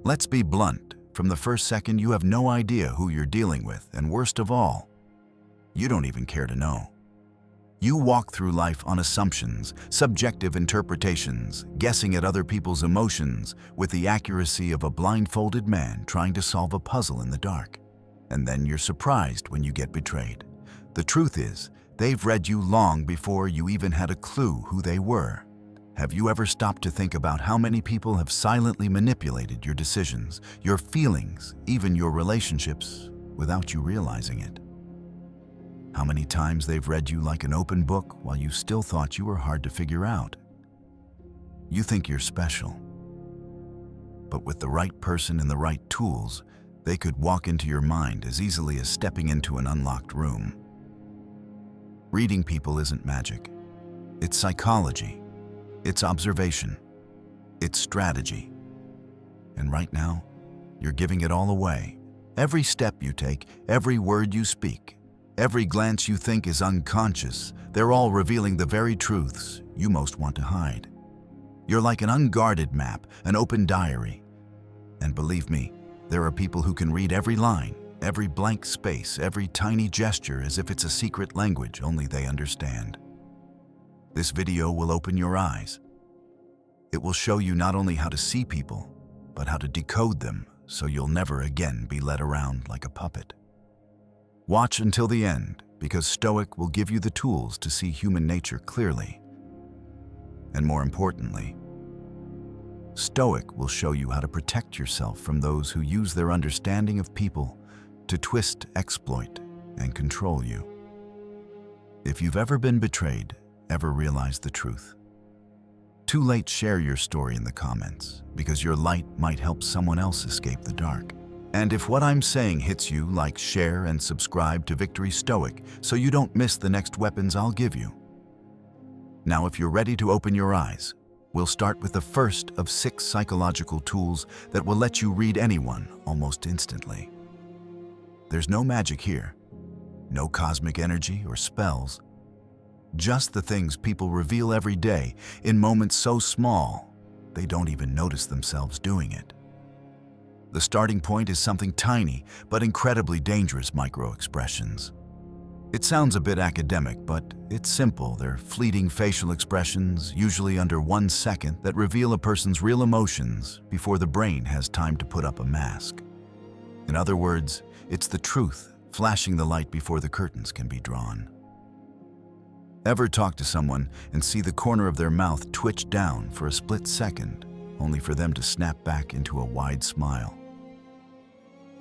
Let's be blunt. From the first second, you have no idea who you're dealing with, and worst of all, you don't even care to know. You walk through life on assumptions, subjective interpretations, guessing at other people's emotions with the accuracy of a blindfolded man trying to solve a puzzle in the dark. And then you're surprised when you get betrayed. The truth is, they've read you long before you even had a clue who they were. Have you ever stopped to think about how many people have silently manipulated your decisions, your feelings, even your relationships, without you realizing it? How many times they've read you like an open book while you still thought you were hard to figure out? You think you're special. But with the right person and the right tools, they could walk into your mind as easily as stepping into an unlocked room. Reading people isn't magic. It's psychology. It's observation. It's strategy. And right now, you're giving it all away. Every step you take, every word you speak, every glance you think is unconscious. They're all revealing the very truths you most want to hide. You're like an unguarded map, an open diary. And believe me, there are people who can read every line, every blank space, every tiny gesture as if it's a secret language only they understand. This video will open your eyes. It will show you not only how to see people, but how to decode them so you'll never again be led around like a puppet. Watch until the end, because Stoic will give you the tools to see human nature clearly. And more importantly, Stoic will show you how to protect yourself from those who use their understanding of people to twist, exploit, and control you. If you've ever been betrayed, ever realized the truth, too late, share your story in the comments, because your light might help someone else escape the dark. And if what I'm saying hits you, like, share, and subscribe to Victory Stoic so you don't miss the next weapons I'll give you. Now, if you're ready to open your eyes, we'll start with the first of 6 psychological tools that will let you read anyone almost instantly. There's no magic here, no cosmic energy or spells, just the things people reveal every day in moments so small they don't even notice themselves doing it. The starting point is something tiny but incredibly dangerous: micro-expressions. It sounds a bit academic, but it's simple. They're fleeting facial expressions, usually under 1 second, that reveal a person's real emotions before the brain has time to put up a mask. In other words, it's the truth flashing the light before the curtains can be drawn. Ever talk to someone and see the corner of their mouth twitch down for a split second, only for them to snap back into a wide smile?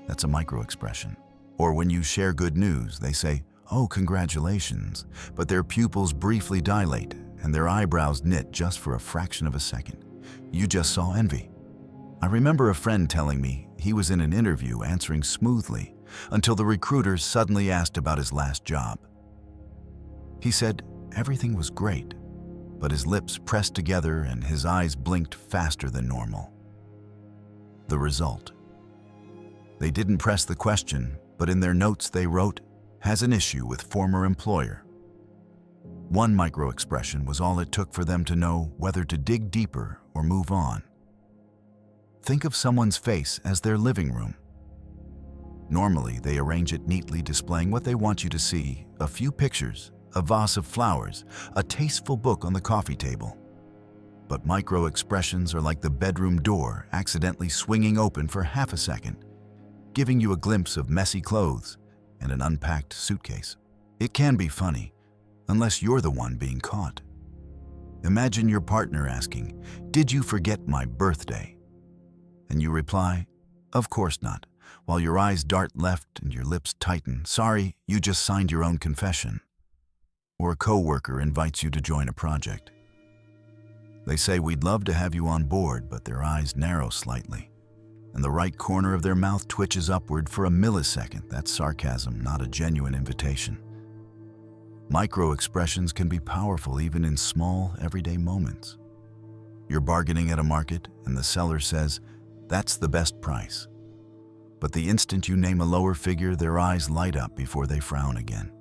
That's a micro-expression. Or when you share good news, they say, "Oh, congratulations," but their pupils briefly dilate and their eyebrows knit just for a fraction of a second. You just saw envy. I remember a friend telling me he was in an interview answering smoothly until the recruiter suddenly asked about his last job. He said everything was great, but his lips pressed together and his eyes blinked faster than normal. The result? They didn't press the question, but in their notes they wrote, "Has an issue with former employer." One micro-expression was all it took for them to know whether to dig deeper or move on. Think of someone's face as their living room. Normally, they arrange it neatly, displaying what they want you to see: a few pictures, a vase of flowers, a tasteful book on the coffee table. But micro-expressions are like the bedroom door accidentally swinging open for half a second, giving you a glimpse of messy clothes and an unpacked suitcase. It can be funny, unless you're the one being caught. Imagine your partner asking, "Did you forget my birthday?" And you reply, "Of course not," while your eyes dart left and your lips tighten. "Sorry, you just signed your own confession." Or a coworker invites you to join a project. They say, "We'd love to have you on board," but their eyes narrow slightly, and the right corner of their mouth twitches upward for a millisecond. That's sarcasm, not a genuine invitation. Micro-expressions can be powerful even in small, everyday moments. You're bargaining at a market, and the seller says, "That's the best price." But the instant you name a lower figure, their eyes light up before they frown again.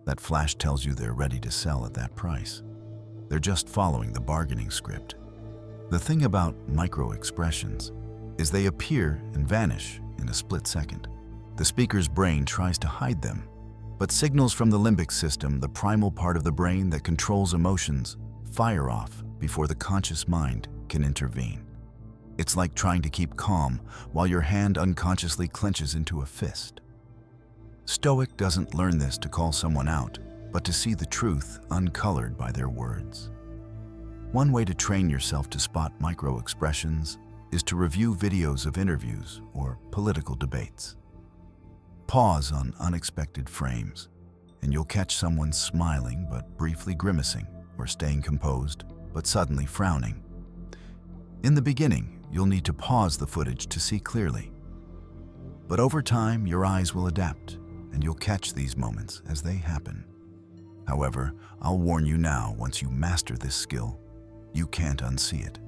That flash tells you they're ready to sell at that price. They're just following the bargaining script. The thing about micro-expressions is they appear and vanish in a split second. The speaker's brain tries to hide them, but signals from the limbic system, the primal part of the brain that controls emotions, fire off before the conscious mind can intervene. It's like trying to keep calm while your hand unconsciously clenches into a fist. Stoic doesn't learn this to call someone out, but to see the truth uncolored by their words. One way to train yourself to spot micro-expressions is to review videos of interviews or political debates. Pause on unexpected frames, and you'll catch someone smiling but briefly grimacing, or staying composed but suddenly frowning. In the beginning, you'll need to pause the footage to see clearly. But over time, your eyes will adapt, and you'll catch these moments as they happen. However, I'll warn you now, once you master this skill, you can't unsee it.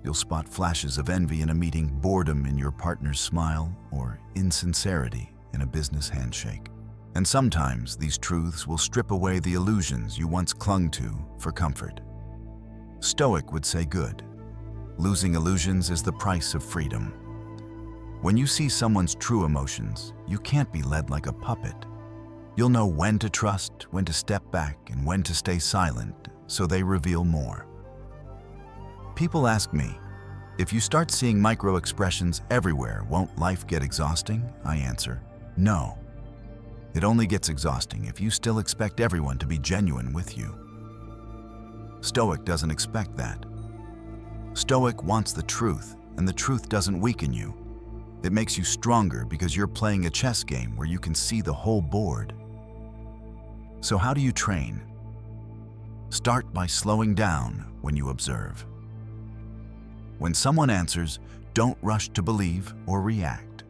You'll spot flashes of envy in a meeting, boredom in your partner's smile, or insincerity in a business handshake. And sometimes these truths will strip away the illusions you once clung to for comfort. Stoic would say good. Losing illusions is the price of freedom. When you see someone's true emotions, you can't be led like a puppet. You'll know when to trust, when to step back, and when to stay silent so they reveal more. People ask me, if you start seeing micro-expressions everywhere, won't life get exhausting? I answer, no. It only gets exhausting if you still expect everyone to be genuine with you. Stoic doesn't expect that. Stoic wants the truth, and the truth doesn't weaken you. It makes you stronger because you're playing a chess game where you can see the whole board. So how do you train? Start by slowing down when you observe. When someone answers, don't rush to believe or react.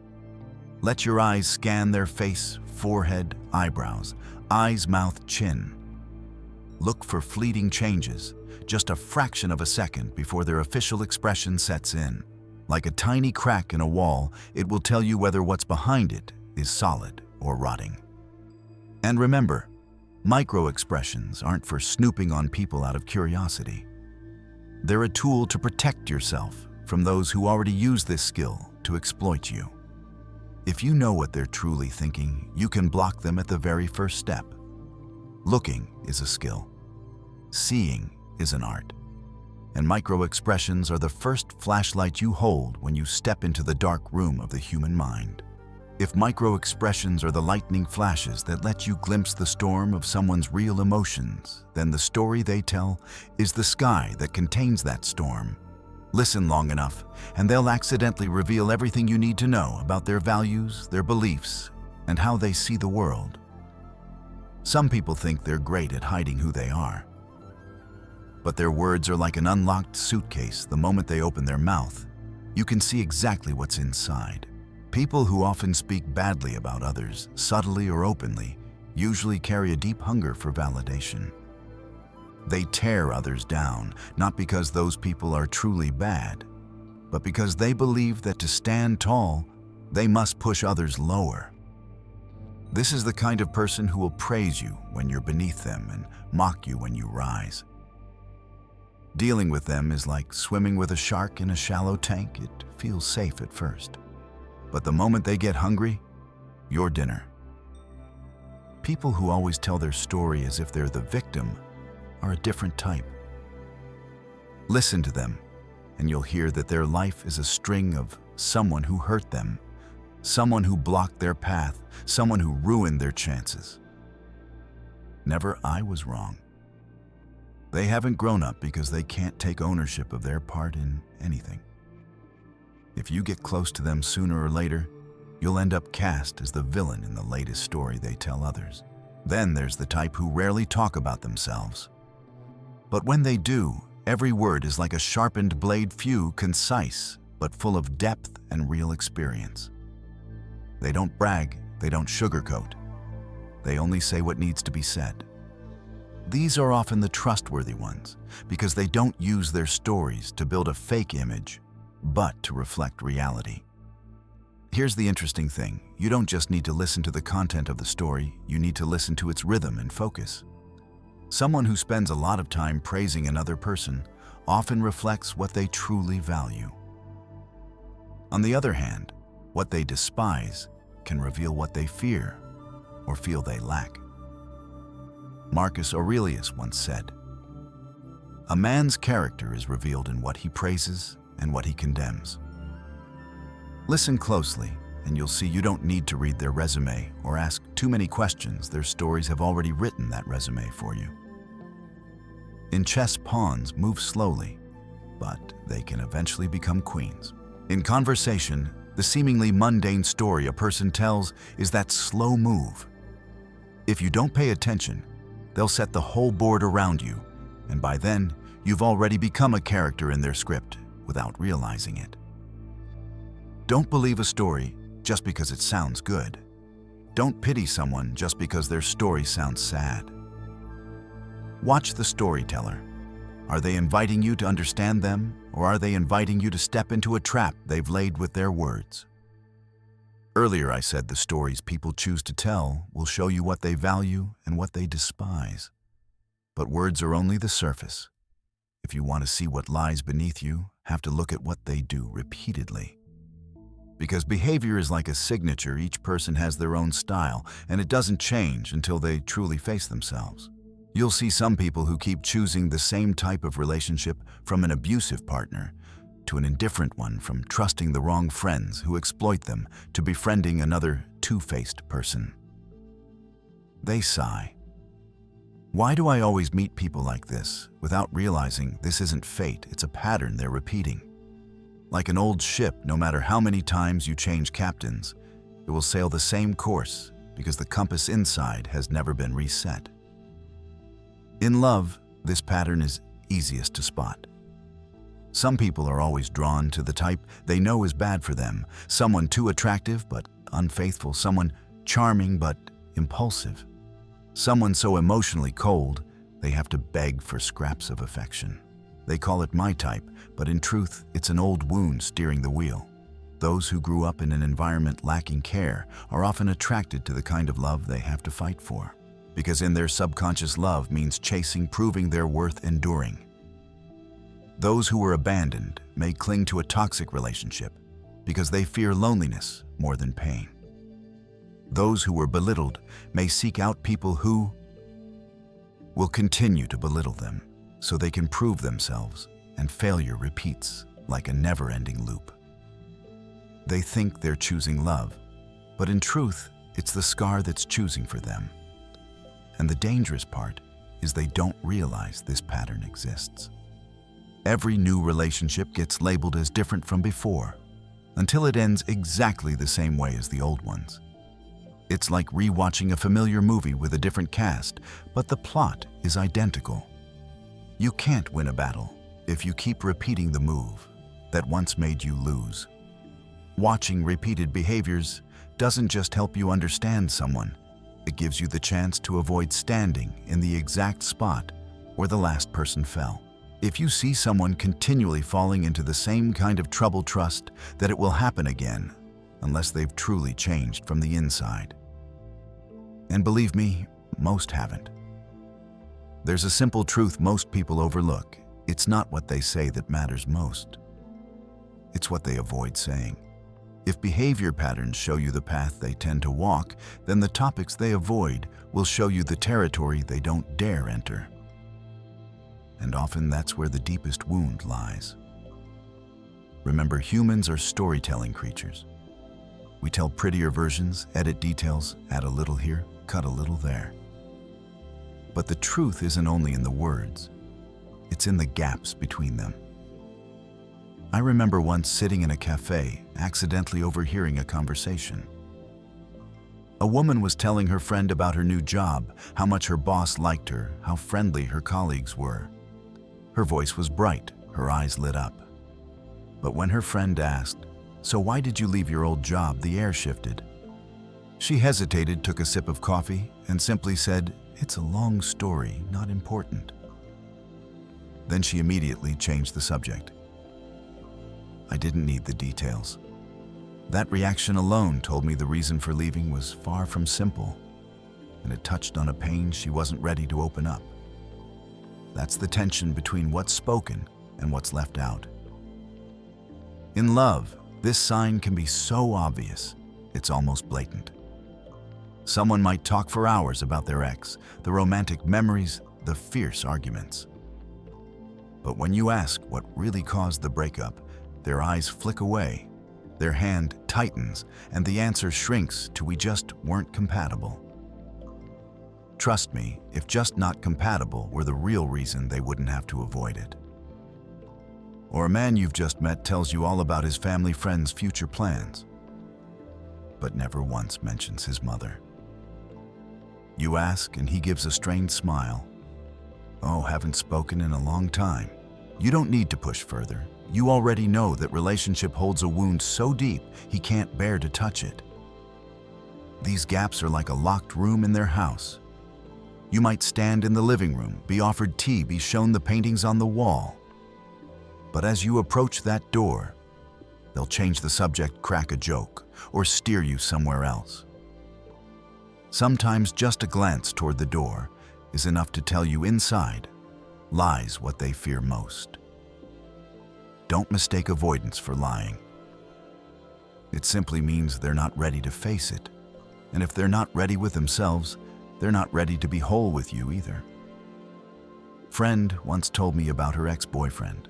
Let your eyes scan their face, forehead, eyebrows, eyes, mouth, chin. Look for fleeting changes, just a fraction of a second before their official expression sets in. Like a tiny crack in a wall, it will tell you whether what's behind it is solid or rotting. And remember, micro-expressions aren't for snooping on people out of curiosity. They're a tool to protect yourself from those who already use this skill to exploit you. If you know what they're truly thinking, you can block them at the very first step. Looking is a skill. Seeing is an art. And micro-expressions are the first flashlight you hold when you step into the dark room of the human mind. If micro-expressions are the lightning flashes that let you glimpse the storm of someone's real emotions, then the story they tell is the sky that contains that storm. Listen long enough, and they'll accidentally reveal everything you need to know about their values, their beliefs, and how they see the world. Some people think they're great at hiding who they are. But their words are like an unlocked suitcase. The moment they open their mouth, you can see exactly what's inside. People who often speak badly about others, subtly or openly, usually carry a deep hunger for validation. They tear others down, not because those people are truly bad, but because they believe that to stand tall, they must push others lower. This is the kind of person who will praise you when you're beneath them and mock you when you rise. Dealing with them is like swimming with a shark in a shallow tank. It feels safe at first. But the moment they get hungry, you're dinner. People who always tell their story as if they're the victim are a different type. Listen to them, and you'll hear that their life is a string of someone who hurt them, someone who blocked their path, someone who ruined their chances. Never I was wrong. They haven't grown up because they can't take ownership of their part in anything. If you get close to them sooner or later, you'll end up cast as the villain in the latest story they tell others. Then there's the type who rarely talk about themselves. But when they do, every word is like a sharpened blade, few, concise, but full of depth and real experience. They don't brag, they don't sugarcoat. They only say what needs to be said. These are often the trustworthy ones because they don't use their stories to build a fake image, but to reflect reality. Here's the interesting thing. You don't just need to listen to the content of the story, you need to listen to its rhythm and focus. Someone who spends a lot of time praising another person often reflects what they truly value. On the other hand, what they despise can reveal what they fear or feel they lack. Marcus Aurelius once said, "A man's character is revealed in what he praises and what he condemns." Listen closely, and you'll see you don't need to read their resume or ask too many questions. Their stories have already written that resume for you. In chess, pawns move slowly, but they can eventually become queens. In conversation, the seemingly mundane story a person tells is that slow move. If you don't pay attention, they'll set the whole board around you, and by then, you've already become a character in their script without realizing it. Don't believe a story just because it sounds good. Don't pity someone just because their story sounds sad. Watch the storyteller. Are they inviting you to understand them, or are they inviting you to step into a trap they've laid with their words? Earlier I said the stories people choose to tell will show you what they value and what they despise. But words are only the surface. If you want to see what lies beneath, you have to look at what they do repeatedly. Because behavior is like a signature, each person has their own style, and it doesn't change until they truly face themselves. You'll see some people who keep choosing the same type of relationship, from an abusive partner to an indifferent one, from trusting the wrong friends who exploit them to befriending another two-faced person. They sigh. Why do I always meet people like this, without realizing this isn't fate, it's a pattern they're repeating? Like an old ship, no matter how many times you change captains, it will sail the same course because the compass inside has never been reset. In love, this pattern is easiest to spot. Some people are always drawn to the type they know is bad for them, someone too attractive but unfaithful, someone charming but impulsive, someone so emotionally cold they have to beg for scraps of affection. They call it my type, but in truth, it's an old wound steering the wheel. Those who grew up in an environment lacking care are often attracted to the kind of love they have to fight for, because in their subconscious, love means chasing, proving their worth, enduring. Those who were abandoned may cling to a toxic relationship because they fear loneliness more than pain. Those who were belittled may seek out people who will continue to belittle them so they can prove themselves, and failure repeats like a never-ending loop. They think they're choosing love, but in truth, it's the scar that's choosing for them. And the dangerous part is they don't realize this pattern exists. Every new relationship gets labeled as different from before, until it ends exactly the same way as the old ones. It's like rewatching a familiar movie with a different cast, but the plot is identical. You can't win a battle if you keep repeating the move that once made you lose. Watching repeated behaviors doesn't just help you understand someone, it gives you the chance to avoid standing in the exact spot where the last person fell. If you see someone continually falling into the same kind of trouble, trust that it will happen again unless they've truly changed from the inside. And believe me, most haven't. There's a simple truth most people overlook. It's not what they say that matters most. It's what they avoid saying. If behavior patterns show you the path they tend to walk, then the topics they avoid will show you the territory they don't dare enter. And often that's where the deepest wound lies. Remember, humans are storytelling creatures. We tell prettier versions, edit details, add a little here, cut a little there. But the truth isn't only in the words, it's in the gaps between them. I remember once sitting in a cafe, accidentally overhearing a conversation. A woman was telling her friend about her new job, how much her boss liked her, how friendly her colleagues were. Her voice was bright, her eyes lit up. But when her friend asked, "So why did you leave your old job?" the air shifted. She hesitated, took a sip of coffee, and simply said, "It's a long story, not important." Then she immediately changed the subject. I didn't need the details. That reaction alone told me the reason for leaving was far from simple, and it touched on a pain she wasn't ready to open up. That's the tension between what's spoken and what's left out. In love, This sign can be so obvious, it's almost blatant. Someone might talk for hours about their ex, the romantic memories, the fierce arguments. But when you ask what really caused the breakup, their eyes flick away, their hand tightens, and the answer shrinks to "we just weren't compatible." Trust me, if just not compatible were the real reason, they wouldn't have to avoid it. Or a man you've just met tells you all about his family friends' future plans, but never once mentions his mother. You ask, and he gives a strained smile. "Oh, haven't spoken in a long time." You don't need to push further. You already know that relationship holds a wound so deep he can't bear to touch it. These gaps are like a locked room in their house. You might stand in the living room, be offered tea, be shown the paintings on the wall. But as you approach that door, they'll change the subject, crack a joke, or steer you somewhere else. Sometimes just a glance toward the door is enough to tell you inside lies what they fear most. Don't mistake avoidance for lying. It simply means they're not ready to face it. And if they're not ready with themselves, they're not ready to be whole with you either. Friend once told me about her ex-boyfriend.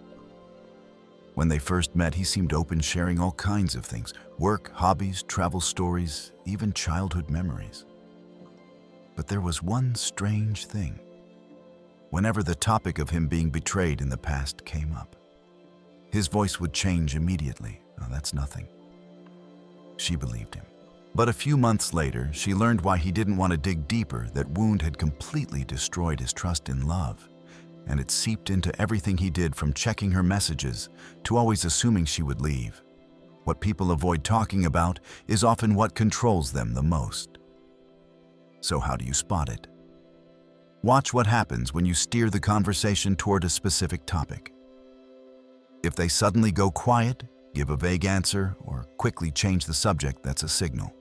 When they first met, he seemed open, sharing all kinds of things: work, hobbies, travel stories, even childhood memories. But there was one strange thing. Whenever the topic of him being betrayed in the past came up, his voice would change immediately. "Oh, that's nothing." She believed him. But a few months later, she learned why he didn't want to dig deeper. That wound had completely destroyed his trust in love, and it seeped into everything he did, from checking her messages to always assuming she would leave. What people avoid talking about is often what controls them the most. So how do you spot it? Watch what happens when you steer the conversation toward a specific topic. If they suddenly go quiet, give a vague answer, or quickly change the subject, that's a signal.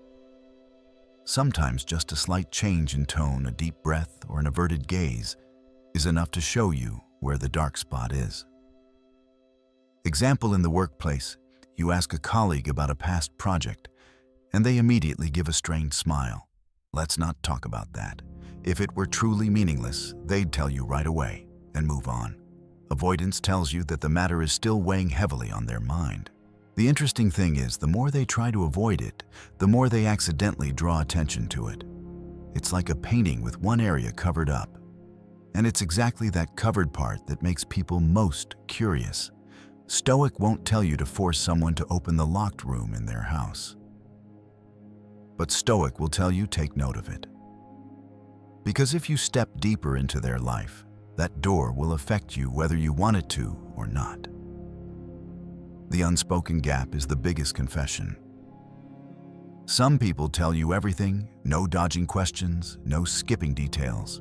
Sometimes just a slight change in tone, a deep breath, or an averted gaze is enough to show you where the dark spot is. Example in the workplace: you ask a colleague about a past project, and they immediately give a strained smile. "Let's not talk about that." If it were truly meaningless, they'd tell you right away and move on. Avoidance tells you that the matter is still weighing heavily on their mind. The interesting thing is, the more they try to avoid it, the more they accidentally draw attention to it. It's like a painting with one area covered up. And it's exactly that covered part that makes people most curious. Stoic won't tell you to force someone to open the locked room in their house. But Stoic will tell you, take note of it. Because if you step deeper into their life, that door will affect you whether you want it to or not. The unspoken gap is the biggest confession. Some people tell you everything, no dodging questions, no skipping details.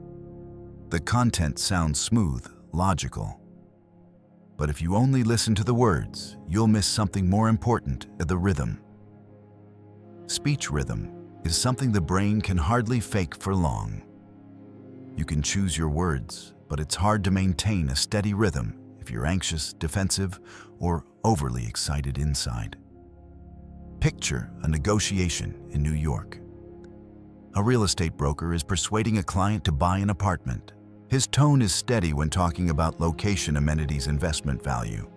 The content sounds smooth, logical. But if you only listen to the words, you'll miss something more important: the rhythm. Speech rhythm is something the brain can hardly fake for long. You can choose your words, but it's hard to maintain a steady rhythm if you're anxious, defensive, or overly excited inside. Picture a negotiation in New York. A real estate broker is persuading a client to buy an apartment. His tone is steady when talking about location, amenities, investment value.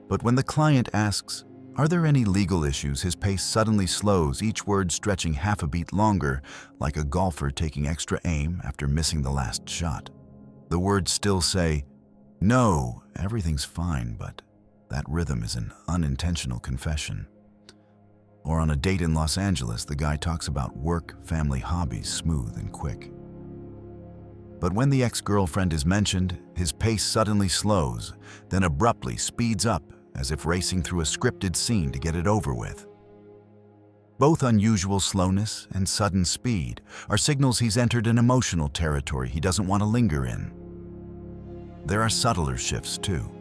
But when the client asks, "Are there any legal issues?" his pace suddenly slows, each word stretching half a beat longer, like a golfer taking extra aim after missing the last shot. The words still say, "No, everything's fine," but that rhythm is an unintentional confession. Or on a date in Los Angeles, the guy talks about work, family, hobbies, smooth and quick. But when the ex-girlfriend is mentioned, his pace suddenly slows, then abruptly speeds up, as if racing through a scripted scene to get it over with. Both unusual slowness and sudden speed are signals he's entered an emotional territory he doesn't want to linger in. There are subtler shifts too.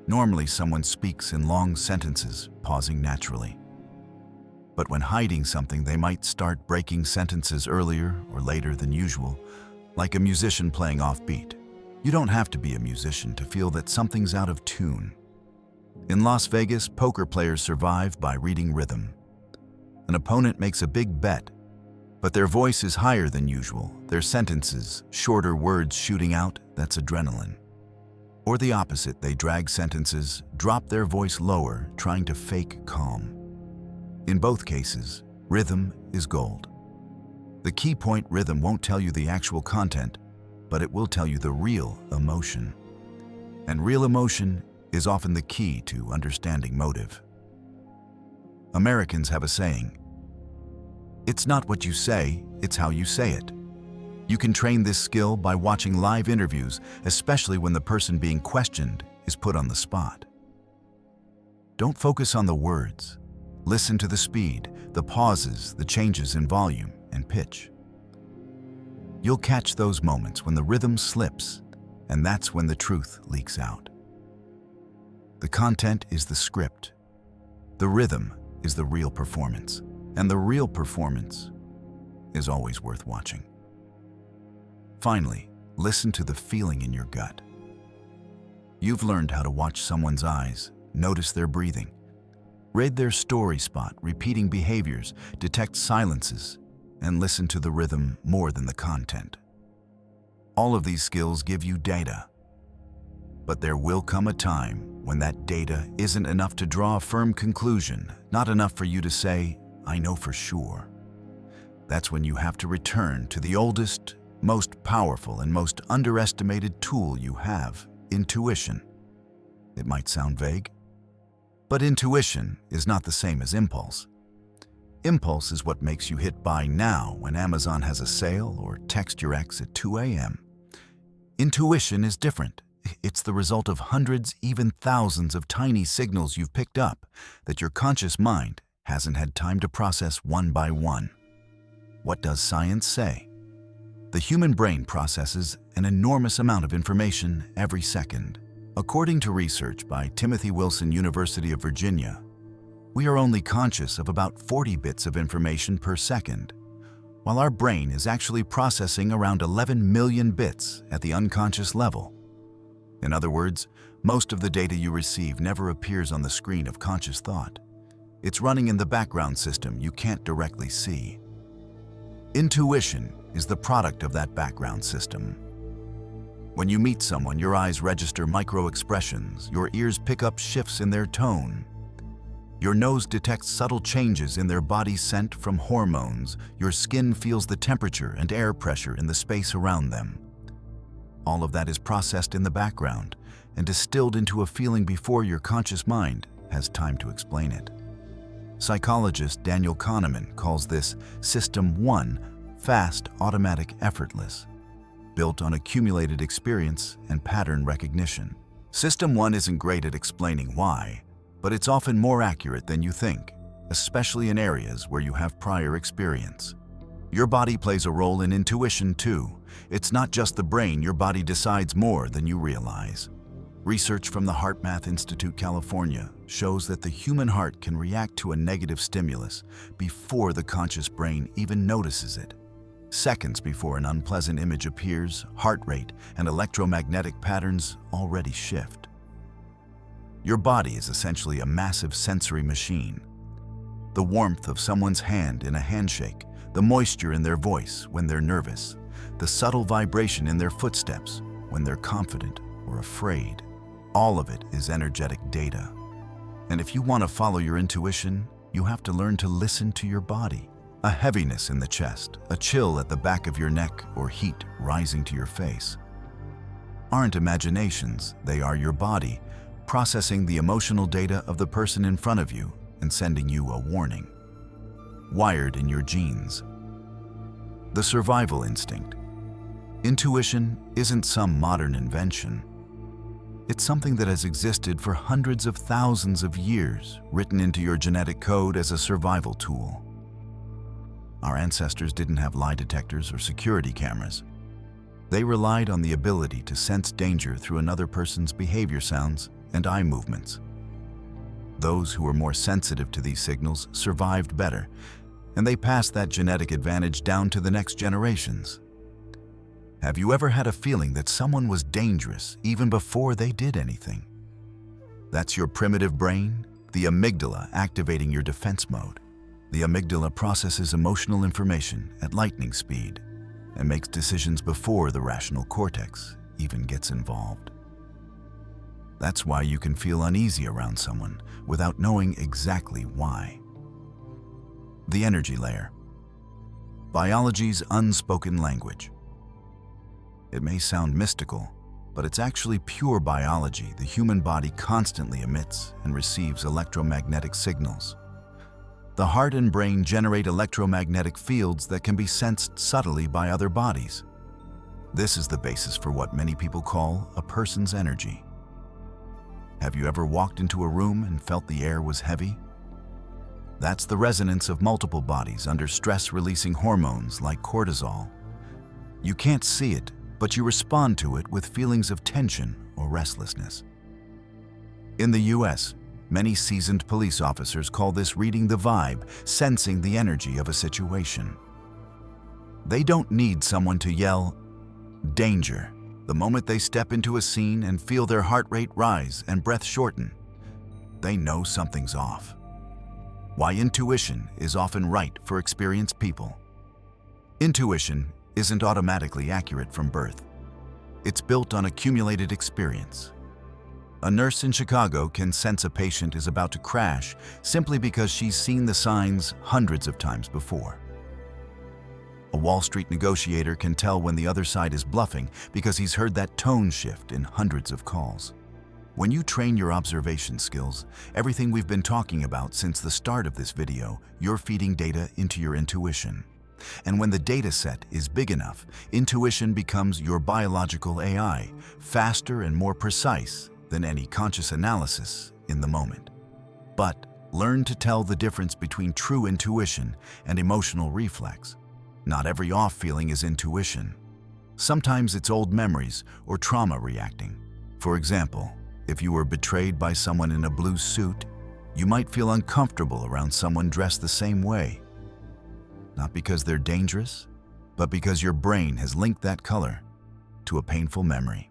Normally, someone speaks in long sentences, pausing naturally. But when hiding something, they might start breaking sentences earlier or later than usual, like a musician playing offbeat. You don't have to be a musician to feel that something's out of tune. In Las Vegas, poker players survive by reading rhythm. An opponent makes a big bet, but their voice is higher than usual, their sentences, shorter words shooting out, that's adrenaline. Or the opposite, they drag sentences, drop their voice lower, trying to fake calm. In both cases, rhythm is gold. The key point: rhythm won't tell you the actual content, but it will tell you the real emotion. And real emotion is often the key to understanding motive. Americans have a saying, "It's not what you say, it's how you say it." You can train this skill by watching live interviews, especially when the person being questioned is put on the spot. Don't focus on the words. Listen to the speed, the pauses, the changes in volume and pitch. You'll catch those moments when the rhythm slips, and that's when the truth leaks out. The content is the script. The rhythm is the real performance, and the real performance is always worth watching. Finally, listen to the feeling in your gut. You've learned how to watch someone's eyes, notice their breathing, read their story, spot repeating behaviors, detect silences, and listen to the rhythm more than the content. All of these skills give you data. But there will come a time when that data isn't enough to draw a firm conclusion, not enough for you to say, "I know for sure." That's when you have to return to the oldest, most powerful, and most underestimated tool you have: intuition. It might sound vague, but intuition is not the same as impulse. Impulse is what makes you hit buy now when Amazon has a sale or text your ex at 2 a.m. Intuition is different. It's the result of hundreds, even thousands of tiny signals you've picked up that your conscious mind hasn't had time to process one by one. What does science say? The human brain processes an enormous amount of information every second. According to research by Timothy Wilson, University of Virginia, we are only conscious of about 40 bits of information per second, while our brain is actually processing around 11 million bits at the unconscious level. In other words, most of the data you receive never appears on the screen of conscious thought. It's running in the background system you can't directly see. Intuition is the product of that background system. When you meet someone, your eyes register micro-expressions, your ears pick up shifts in their tone, your nose detects subtle changes in their body's scent from hormones, your skin feels the temperature and air pressure in the space around them. All of that is processed in the background and distilled into a feeling before your conscious mind has time to explain it. Psychologist Daniel Kahneman calls this System 1 fast, automatic, effortless, built on accumulated experience and pattern recognition. System 1 isn't great at explaining why, but it's often more accurate than you think, especially in areas where you have prior experience. Your body plays a role in intuition too. It's not just the brain, your body decides more than you realize. Research from the HeartMath Institute, California, shows that the human heart can react to a negative stimulus before the conscious brain even notices it. Seconds before an unpleasant image appears, heart rate and electromagnetic patterns already shift. Your body is essentially a massive sensory machine. The warmth of someone's hand in a handshake, the moisture in their voice when they're nervous, the subtle vibration in their footsteps when they're confident or afraid. All of it is energetic data. And if you want to follow your intuition, you have to learn to listen to your body. A heaviness in the chest, a chill at the back of your neck, or heat rising to your face aren't imaginations, they are your body processing the emotional data of the person in front of you and sending you a warning. Wired in your genes. The survival instinct. Intuition isn't some modern invention. It's something that has existed for hundreds of thousands of years, written into your genetic code as a survival tool. Our ancestors didn't have lie detectors or security cameras. They relied on the ability to sense danger through another person's behavior sounds and eye movements. Those who were more sensitive to these signals survived better, and they passed that genetic advantage down to the next generations. Have you ever had a feeling that someone was dangerous even before they did anything? That's your primitive brain, the amygdala, activating your defense mode. The amygdala processes emotional information at lightning speed and makes decisions before the rational cortex even gets involved. That's why you can feel uneasy around someone without knowing exactly why. The energy layer. Biology's unspoken language. It may sound mystical, but it's actually pure biology. The human body constantly emits and receives electromagnetic signals. The heart and brain generate electromagnetic fields that can be sensed subtly by other bodies. This is the basis for what many people call a person's energy. Have you ever walked into a room and felt the air was heavy? That's the resonance of multiple bodies under stress, releasing hormones like cortisol. You can't see it, but you respond to it with feelings of tension or restlessness. In the US, many seasoned police officers call this reading the vibe, sensing the energy of a situation. They don't need someone to yell, "Danger," the moment they step into a scene and feel their heart rate rise and breath shorten. They know something's off. Why intuition is often right for experienced people. Intuition isn't automatically accurate from birth. It's built on accumulated experience. A nurse in Chicago can sense a patient is about to crash simply because she's seen the signs hundreds of times before. A Wall Street negotiator can tell when the other side is bluffing because he's heard that tone shift in hundreds of calls. When you train your observation skills, everything we've been talking about since the start of this video, you're feeding data into your intuition. And when the data set is big enough, intuition becomes your biological AI, faster and more precise than any conscious analysis in the moment. But learn to tell the difference between true intuition and emotional reflex. Not every off feeling is intuition. Sometimes it's old memories or trauma reacting. For example, if you were betrayed by someone in a blue suit, you might feel uncomfortable around someone dressed the same way. Not because they're dangerous, but because your brain has linked that color to a painful memory.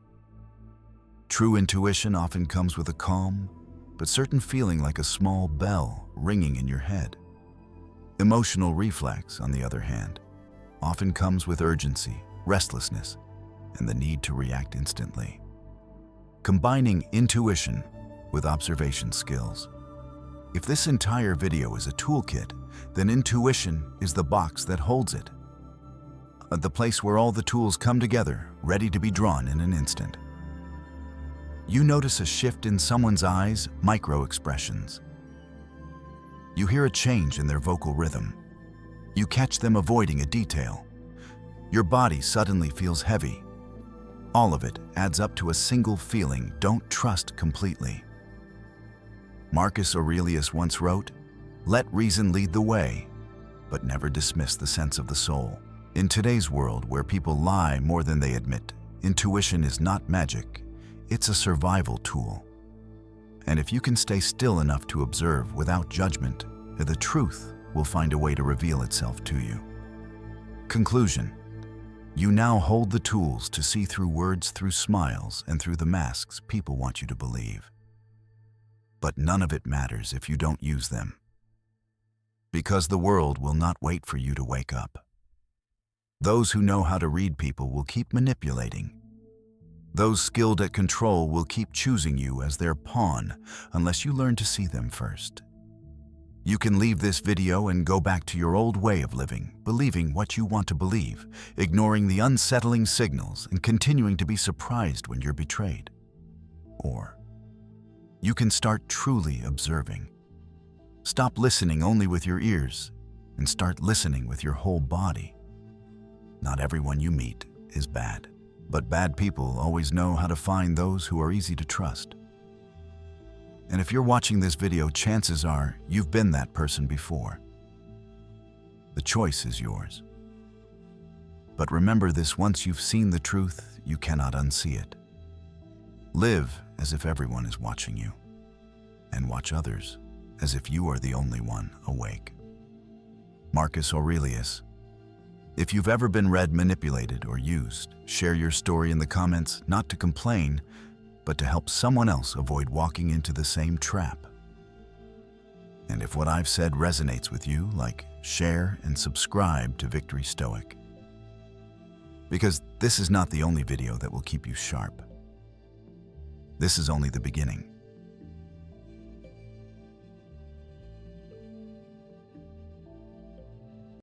True intuition often comes with a calm, but certain feeling like a small bell ringing in your head. Emotional reflex, on the other hand, often comes with urgency, restlessness, and the need to react instantly. Combining intuition with observation skills. If this entire video is a toolkit, then intuition is the box that holds it. The place where all the tools come together, ready to be drawn in an instant. You notice a shift in someone's eyes, micro-expressions. You hear a change in their vocal rhythm. You catch them avoiding a detail. Your body suddenly feels heavy. All of it adds up to a single feeling: don't trust completely. Marcus Aurelius once wrote, "Let reason lead the way, but never dismiss the sense of the soul." In today's world where people lie more than they admit, intuition is not magic, it's a survival tool. And if you can stay still enough to observe without judgment, the truth will find a way to reveal itself to you. Conclusion. You now hold the tools to see through words, through smiles, and through the masks people want you to believe. But none of it matters if you don't use them. Because the world will not wait for you to wake up. Those who know how to read people will keep manipulating. Those skilled at control will keep choosing you as their pawn unless you learn to see them first. You can leave this video and go back to your old way of living, believing what you want to believe, ignoring the unsettling signals, and continuing to be surprised when you're betrayed. Or you can start truly observing. Stop listening only with your ears and start listening with your whole body. Not everyone you meet is bad, but bad people always know how to find those who are easy to trust. And if you're watching this video, chances are you've been that person before. The choice is yours. But remember this: once you've seen the truth, you cannot unsee it. Live as if everyone is watching you, and watch others as if you are the only one awake. Marcus Aurelius. If you've ever been read, manipulated, or used, share your story in the comments, not to complain, but to help someone else avoid walking into the same trap. And if what I've said resonates with you, like, share, and subscribe to Victory Stoic. Because this is not the only video that will keep you sharp. This is only the beginning.